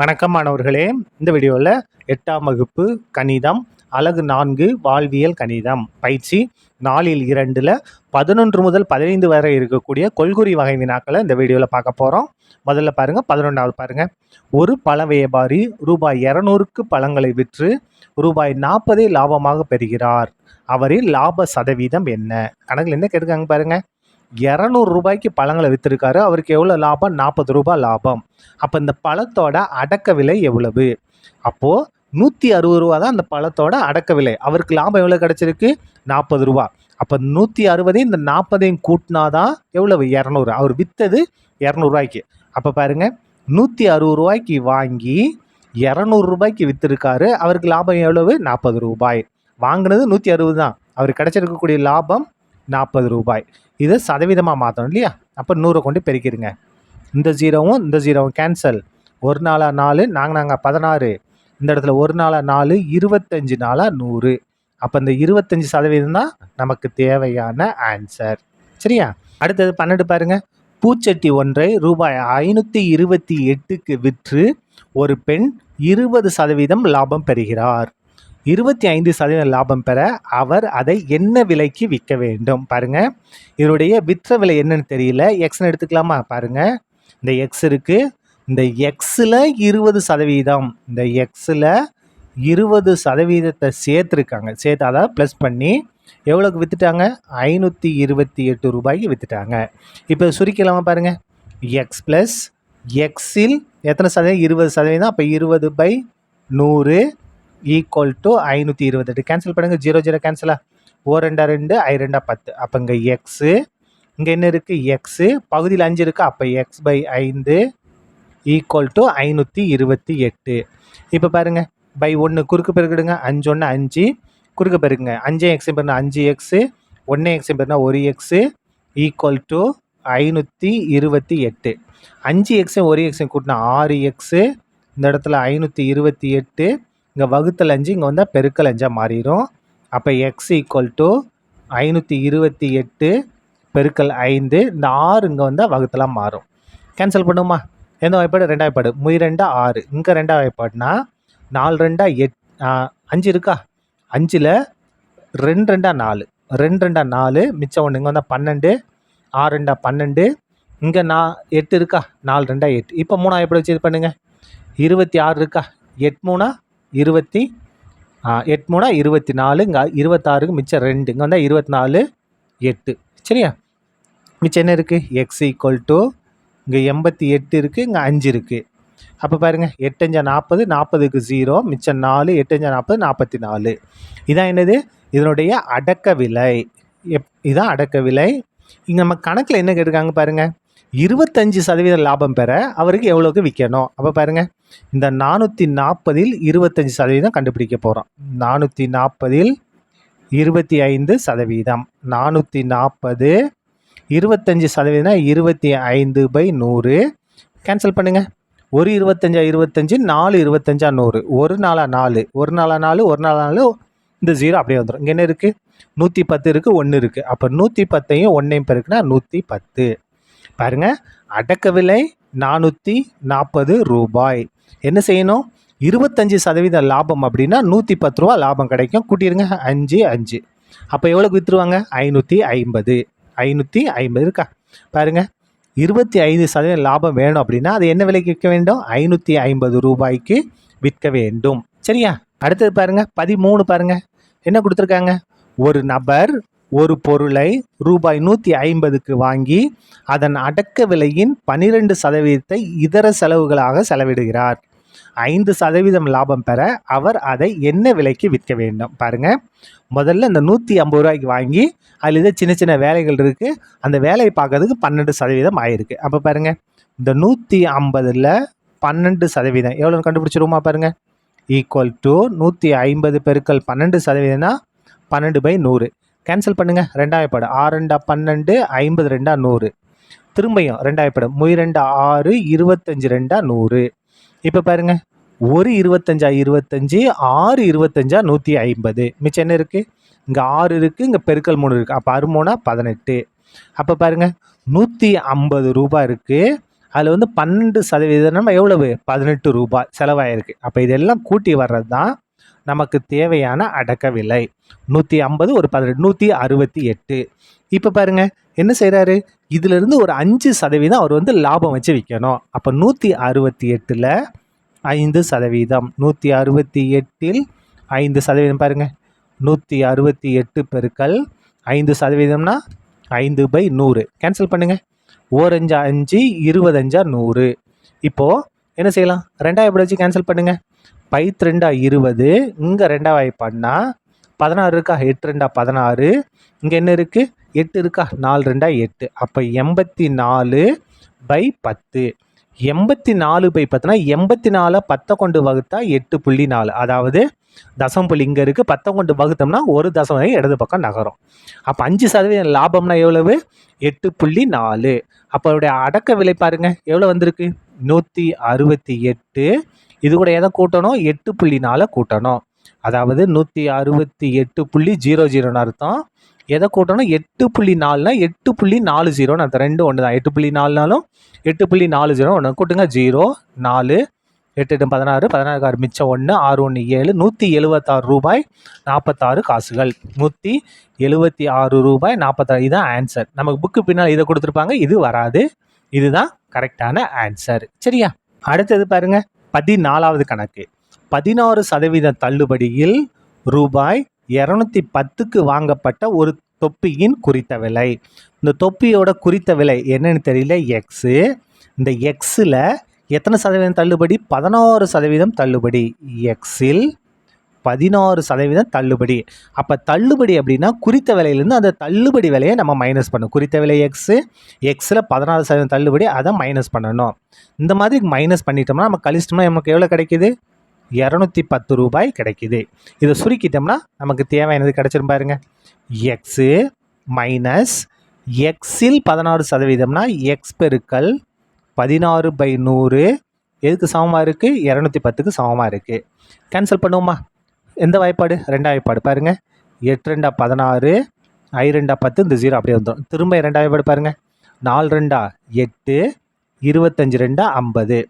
வணக்கம் மாணவர்களே. இந்த வீடியோவில் 8ஆம் வகுப்பு கணிதம் அலகு 4 வாழ்வியல் கணிதம் பயிற்சி 4-2 11 முதல் 15 வரை இருக்கக்கூடிய கொள்குறி வகை வினாக்களை இந்த வீடியோவில் பார்க்க போகிறோம். முதல்ல பாருங்கள், 11வது பாருங்கள். ஒரு பழ வியாபாரி ரூபாய் 200க்கு பழங்களை விற்று ரூபாய் 40 லாபமாக பெறுகிறார். அவரின் லாப சதவீதம் என்ன? கணக்கில் என்ன கேட்குறாங்க பாருங்கள். 200 ரூபாய்க்கு பழங்களை விற்றுருக்காரு. அவருக்கு எவ்வளோ லாபம்? 40 ரூபாய் லாபம். அப்போ இந்த பழத்தோட அடக்க விலை எவ்வளவு? அப்போது 160 ரூபா தான் அந்த பழத்தோட அடக்க விலை. அவருக்கு லாபம் எவ்வளோ கிடச்சிருக்கு? 40 ரூபா. அப்போ 160 இந்த 40 கூட்டினாதான் எவ்வளவு? 200. அவர் விற்றது 200 ரூபாய்க்கு. அப்போ பாருங்கள், 160 ரூபாய்க்கு வாங்கி 200 ரூபாய்க்கு விற்றுருக்காரு. அவருக்கு லாபம் எவ்வளவு? 40 ரூபாய். வாங்கினது 160 தான். அவருக்கு கிடச்சிருக்கக்கூடிய லாபம் 40 ரூபாய். இதை சதவீதமாக மாற்றணும் இல்லையா? அப்போ 100 கொண்டு பெருக்கிடுங்க. இந்த ஜீரோவும் இந்த ஜீரோவும் கேன்சல். 1 நாளா 4, நாங்கள் 16. இந்த இடத்துல 1 நாளா 4, 25 நாளா 100. அப்போ இந்த 25% தான் நமக்கு தேவையான ஆன்சர். சரியா? அடுத்தது 12 பாருங்க. பூச்சட்டி ஒன்றை ரூபாய் 528க்கு விற்று ஒரு பெண் 20% லாபம் பெறுகிறார். 25% லாபம் பெற அவர் அதை என்ன விலைக்கு விற்க வேண்டும்? பாருங்க, இதனுடைய விற்ற விலை என்னன்னு தெரியல. எக்ஸ்ன்னு எடுத்துக்கலாமா? பாருங்க, இந்த எக்ஸ் இருக்கு. இந்த எக்ஸில் 20%, இந்த எக்ஸில் 20% சேர்த்துருக்காங்க. சேர்த்து அதை ப்ளஸ் பண்ணி எவ்வளோக்கு விற்றுட்டாங்க? 528 ரூபாய்க்கு விற்றுட்டாங்க. இப்போ சுருக்கலாமா? பாருங்கள், எக்ஸ் ப்ளஸ் எக்ஸில் எத்தனை சதவீதம்? 20%. அப்போ 20/100 ஈக்குவல் டு 528. கேன்சல் பண்ணுங்கள். 0 0 கேன்சலா? 4 2 2 I 2 10. அப்போ இங்கே எக்ஸு, இங்கே என்ன இருக்குது? எக்ஸு பகுதியில் 5 இருக்குது. அப்போ x/5 ஈக்குவல் டு 528. இப்போ பாருங்கள், பை 1 குறுக்கு பெருக்கிடுங்க. 5 1 5 குறுக்கு பெருக்குங்க. 5 எக்ஸ் பெருனா 5x, 1 எக்ஸ் பெருனா 1x equal to 528. 5x 1x கூட்டினா 6x. இந்த இடத்துல 528. இங்கே வகுத்தல் 5, இங்கே வந்தால் பெருக்கல் 5 மாறிடும். அப்போ எக்ஸ் ஈக்குவல் டு 528 பெருக்கல் 5. இந்த 6 இங்கே வந்தால் வகுத்தலாம் மாறும். கேன்சல் பண்ணுமா? எந்த வாய்ப்பாடு? 2 வாய்ப்பாடு. 2 6. இங்கே 2 வாய்ப்பாடுனா 4 2 8. 5 இருக்கா? 5ல் 2 2 4. 2 2 4. மிச்சம் 1. இங்கே வந்தால் 12. 6 2 12. இங்கே 8 இருக்கா? 4 2 8. இப்போ 3 வாய்ப்பாடு வச்சு இது பண்ணுங்கள். 26 இருக்கா? 8 3 20. 8 3 24. இங்கே 26க்கு மிச்சம் 2. இங்கே வந்தால் 24 8. சரியா? மிச்சம் என்ன இருக்குது? எக்ஸ் ஈக்குவல் டு இங்கே 88 இருக்குது, இங்கே 5 இருக்குது. அப்போ பாருங்கள், 8 5 40, 40க்கு 0, மிச்சம் 4, 8 5 40, 44. இதான் என்னது? இதனுடைய அடக்க விலை. இதுதான் அடக்க விலை. இங்கே நம்ம கணக்கில் என்ன கேட்டிருக்காங்க பாருங்கள். 25% லாபம் பெற அவருக்கு எவ்வளோக்கு விற்கணும்? அப்போ பாருங்கள், இந்த 440ல் 25% கண்டுபிடிக்க போகிறோம். 440ல் 25%. 440 25%, 25/100. கேன்சல் பண்ணுங்கள். 1 25 25, 4 25 100. 1 நாளா 4, 1 நாளா 4, 1 நாளா 4. இந்த 0 அப்படியே வந்துடும். இங்கே என்ன இருக்குது? 110 இருக்குது, 1 இருக்குது. அப்போ 110ஐயும் 1ஐயும் பெருக்குனா 110. பாருங்க, அடக்க விலை 440 ரூபாய். என்ன செய்யணும்? 25% லாபம் அப்படின்னா 110 ரூபா லாபம் கிடைக்கும். கூட்டிடுங்க. 5 5. அப்போ எவ்வளோக்கு விற்றுருவாங்க? 550. 550 இருக்கா? பாருங்க, 25% லாபம் வேணும் அப்படின்னா அது என்ன விலைக்கு விற்க வேண்டும்? 550 ரூபாய்க்கு விற்க வேண்டும். சரியா? அடுத்தது பாருங்க, 13 பாருங்க. என்ன கொடுத்துருக்காங்க? ஒரு நபர் ஒரு பொருளை ரூபாய் 150க்கு வாங்கி அதன் அடக்க விலையின் 12% இதர செலவுகளாக செலவிடுகிறார். 5% லாபம் பெற அவர் அதை என்ன விலைக்கு விற்க வேண்டும்? பாருங்க, முதல்ல இந்த 150 ரூபாய்க்கு வாங்கி அதில் இது சின்ன சின்ன வேலைகள் இருக்குது. அந்த வேலையை பார்க்கறதுக்கு 12% ஆயிருக்கு. அப்போ பாருங்க, இந்த 150ல் 12% எவ்வளோன்னு கண்டுபிடிச்சிருமா? பாருங்க, ஈக்குவல் டு 150 பெருக்கல் 12%னா 12/100. கேன்சல் பண்ணுங்கள். 2 வாய்ப்பாடு. 6 2 12, 50 2 100. திரும்பியும் 2 வாய்ப்பாடு. 2 6, 25 2 100. இப்போ பாருங்கள், 1 25 25, 6 25 150. மிச்சம் என்ன இருக்குது? இங்கே 6 இருக்குது, இங்கே பெருக்கல் 3 இருக்குது. அப்போ 6 3 18. அப்போ பாருங்கள், 150 ரூபாய் இருக்குது. அதில் வந்து 12% எவ்வளவு 18 ரூபாய் செலவாயிருக்கு. அப்போ இதெல்லாம் கூட்டி வர்றது தான் நமக்கு தேவையான அடக்க விலை. 150 ஒரு 18 168. இப்போ பாருங்க என்ன செய்கிறாரு, இதிலிருந்து ஒரு 5% அவர் வந்து லாபம் வச்சு விற்கணும். அப்போ 168ல் 5%, 168ல் 5% பாருங்க, 168 பெருக்கல் 5%னா 5/100. கேன்சல் பண்ணுங்க. 4 5 5, 20 5 100. இப்போது என்ன செய்யலாம், 2 எப்படி வச்சு கேன்சல் பண்ணுங்க. 2 20, இங்கே 2 பண்ணால் 16 இருக்கா, 8 2 16, இங்கே என்ன இருக்குது 8 இருக்கா, 4 2 8. அப்போ 84/10. 84/10னா 84 10 கொண்டு வகுத்தா 8.4. அதாவது தசம் புள்ளி இங்கே இருக்குது, 10 கொண்டு வகுத்தோம்னா ஒரு தசம் இடது பக்கம் நகரும். அப்போ 5% லாபம்னா எவ்வளவு 8.4. அப்போ அவருடைய அடக்க விலை பாருங்க எவ்வளோ வந்திருக்கு 168. இது கூட எதை கூட்டணும் 8.4 கூட்டணும். அதாவது 168.00 அர்த்தம். எதை கூட்டணும் 8.4னா 8.40 அர்த்தம். ரெண்டு ஒன்று தான். 8.4னாலும் 8.40 ஒன்று கூட்டுங்க. 0 4 8 8 16, 16 மிச்சம் 1, 6 1 7, 176 ரூபாய் 46 காசுகள். 176 ரூபாய் 46. இதுதான் ஆன்சர். நமக்கு புக்கு பின்னால் இதை கொடுத்துருப்பாங்க, இது வராது. இதுதான் கரெக்டான ஆன்சர். சரியா? அடுத்தது பாருங்க 14வது கணக்கு. 16% தள்ளுபடியில் ரூபாய் 210க்கு வாங்கப்பட்ட ஒரு தொப்பியின் குறித்த விலை. இந்த தொப்பியோட குறித்த விலை என்னன்னு தெரியல, எக்ஸு. இந்த எக்ஸில் எத்தனை சதவீதம் தள்ளுபடி 16% தள்ளுபடி. எக்ஸில் 16% தள்ளுபடி. அப்போ தள்ளுபடி அப்படின்னா குறித்த விலையிலேருந்து அந்த தள்ளுபடி விலையை நம்ம மைனஸ் பண்ணணும். குறித்த விலை எக்ஸு, எக்ஸில் 16% தள்ளுபடி, அதை மைனஸ் பண்ணணும். இந்த மாதிரி மைனஸ் பண்ணிட்டோம்னா நம்ம கழிச்சிட்டோம்னா நமக்கு எவ்வளோ கிடைக்கிது 210 ரூபாய் கிடைக்கிது. இதை சுருக்கிட்டோம்னா நமக்கு தேவையானது கிடைச்சிரும் பாருங்க. எக்ஸு மைனஸ் எக்ஸில் 16%னா எக்ஸ் பெருக்கல் 16/100 எதுக்கு சமமாக இருக்குது 210க்கு சமமாக இருக்குது. கேன்சல் பண்ணுவோமா? எந்த வாய்ப்பாடு 2 வாய்ப்பாடு பாருங்கள். 8 2 16, I 2 10, இந்த 0 அப்படியே வந்துடும். திரும்ப 2 வாய்ப்பாடு பாருங்கள். 4 2 8, 25 2 50.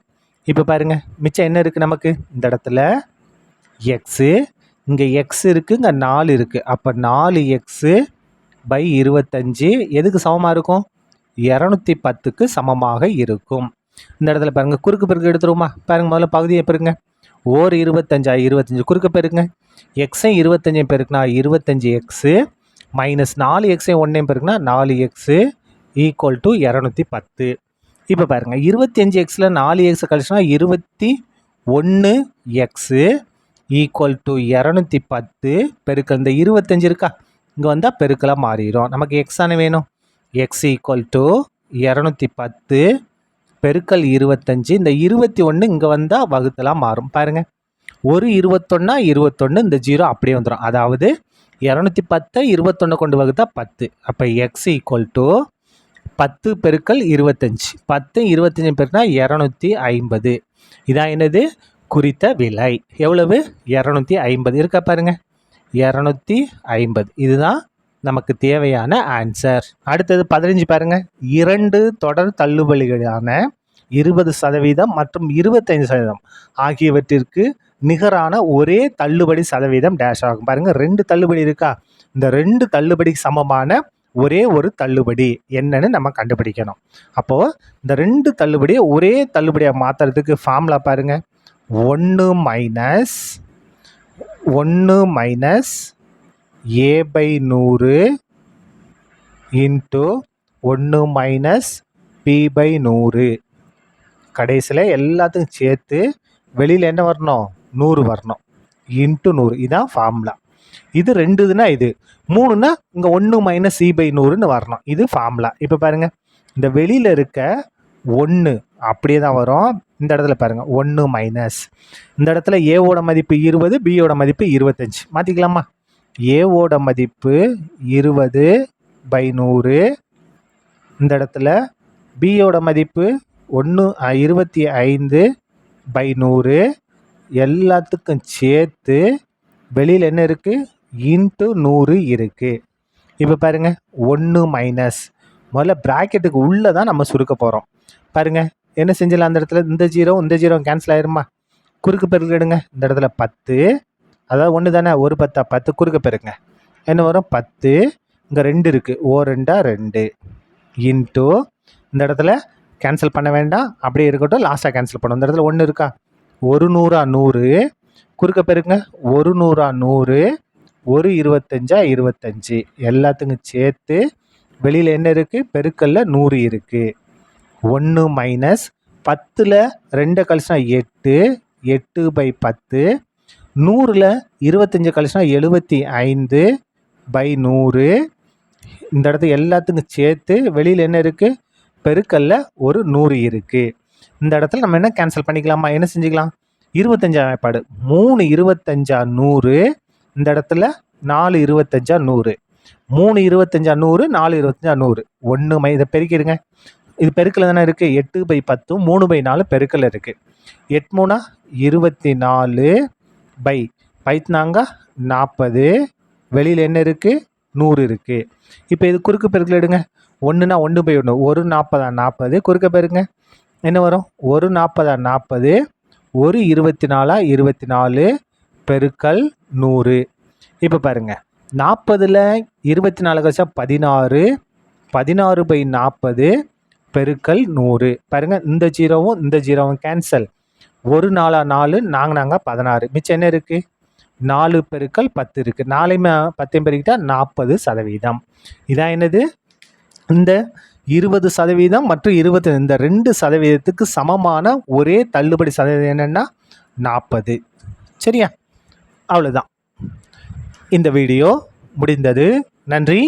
இப்போ பாருங்கள் மிச்சம் என்ன இருக்குது நமக்கு, இந்த இடத்துல எக்ஸு, இங்கே எக்ஸ் இருக்குது, இங்கே 4 இருக்குது. அப்போ 4x/25 எதுக்கு சமமாக இருக்கும் 210க்கு சமமாக இருக்கும். இந்த இடத்துல பாருங்கள் குறுக்கு பெருக்கு எடுத்துருவோமா? பாருங்கள் முதல்ல பகுதியை பெருங்க. 25 25 குறுக்க பெருங்க. எக்ஸை 25 பெருக்குனா 25x மைனஸ் 4x 1 பெருக்குனா 4x ஈக்குவல் டு 210. இப்போ பாருங்கள் 25xல 4x கழிச்சுனா 21x ஈக்குவல் டு 210 பெருக்கல் இந்த 25 இருக்கா, இங்கே வந்தால் பெருக்கலாக மாறிடும். நமக்கு எக்ஸானு வேணும். எக்ஸ் ஈக்குவல் டு 210 பெருக்கல் 25. இந்த 21 இங்கே வந்தால் வகுத்தலாம் மாறும். பாருங்கள் ஒரு 21 21, இந்த 0 அப்படியே வந்துடும். அதாவது 210 21 கொண்டு வகுத்தா 10. அப்போ எக்ஸ் ஈக்குவல் டு 10 பெருக்கல் 25. 10 25 பெருக்கினா 250. இதான் என்னது குறித்த விலை. எவ்வளவு 250 இருக்கா பாருங்க, 250. இதுதான் நமக்கு தேவையான ஆன்சர். அடுத்தது 15 பாருங்க. 2 தொடர் தள்ளுபடிகளான 20% மற்றும் 25% ஆகியவற்றிற்கு நிகரான ஒரே தள்ளுபடி சதவீதம் டேஷ் ஆகும். பாருங்க 2 தள்ளுபடி இருக்கா, இந்த 2 தள்ளுபடிக்கு சமமான ஒரே ஒரு தள்ளுபடி என்னன்னு நம்ம கண்டுபிடிக்கணும். அப்போது இந்த 2 தள்ளுபடியை ஒரே தள்ளுபடியாக மாற்றுறதுக்கு ஃபார்முலா பாருங்க. 1 minus a/100 into 1 minus p/100. கடைசியில் எல்லாத்துக்கும் சேர்த்து வெளியில் என்ன வரணும் 100 வரணும். இன்ட்டு 100. இதுதான் ஃபார்முலா. இது 2னா இது 3னா இங்கே 1 மைனஸ் c/100ன்னு வரணும். இது ஃபார்முலா. இப்போ பாருங்கள் இந்த வெளியில் இருக்க 1 அப்படியே தான் வரும். இந்த இடத்துல பாருங்கள் 1 மைனஸ், இந்த இடத்துல ஏவோட மதிப்பு 20, பியோட மதிப்பு 25. மாற்றிக்கலாமா? ஏவோட மதிப்பு 20/100, இந்த இடத்துல பியோட மதிப்பு 25/100. எல்லாத்துக்கும் சேர்த்து வெளியில் என்ன இருக்குது இன்ட்டு 100 இருக்குது. இப்போ பாருங்கள் 1 மைனஸ், முதல்ல ப்ராக்கெட்டுக்கு உள்ளே தான் நம்ம சுருக்க போகிறோம். பாருங்கள் என்ன செஞ்சிடலாம் அந்த இடத்துல? இந்த ஜீரோ கேன்சல் ஆயிருமா? குறுக்கு பெருக்கு எடுங்க. இந்த இடத்துல 10, அதாவது 1 தானே, ஒரு 10 10 குறுக்கு பெருங்க. என்ன வரும்? 10, இங்கே 2 இருக்குது, ஓ 2 2 இன்ட்டு இந்த இடத்துல கேன்சல் பண்ண வேண்டாம், அப்படியே இருக்கட்டும், லாஸ்ட்டாக கேன்சல் பண்ணும். இந்த இடத்துல 1 இருக்கா? 1 100 100 குறுக்க பெருங்க. 1 100 100, 1 25 25 எல்லாத்துக்கும் சேர்த்து வெளியில் என்ன இருக்குது? பெருக்கல்ல 100 இருக்குது. 1 மைனஸ் 10ல் 2 கழிச்சுனா 8, 8/10, 100ல் 25 கழிச்சுனா 75/100. இந்த இடத்துல எல்லாத்துக்கும் சேர்த்து வெளியில் என்ன இருக்குது? பெருக்கல்ல ஒரு 100 இருக்குது. இந்த இடத்துல நம்ம என்ன கேன்சல் பண்ணிக்கலாமா? என்ன செஞ்சுக்கலாம்? 25 வாய்ப்பாடு. 3 25 100, இந்த இடத்துல 4 25 100, 3 25 100, 4 25 100. 1 இதை பெருக்கிடுங்க. இது பெருக்கில் தானே இருக்குது. 8/10, 3/4 பெருக்கில் இருக்குது. 8 3 24 பை 40, வெளியில் என்ன இருக்குது? 100 இருக்குது. இப்போ இது குறுக்கு பெருக்கில் எடுங்க. 1னா 1/1, 1 40 40 குறுக்க பெருங்க. என்ன வரும்? 1 40 40, 1 24 24 பெருக்கல் 100. இப்போ பாருங்கள், 40ல் 24 கழிச்சா 16, 16/40 பெருக்கல் 100. பாருங்கள், இந்த ஜீரோவும் கேன்சல். 1 4 4, 4 16, மிச்சம் என்ன இருக்குது? 4 பெருக்கல் 10 இருக்குது. 4 10 பெருக்கிட்டா 40%. இதான் என்னது? இந்த 20% மற்றும் 20, இந்த 2% சமமான ஒரே தள்ளுபடி சதவீதம் என்னென்னா 40. சரியா? அவ்வளோதான். இந்த வீடியோ முடிந்தது. நன்றி.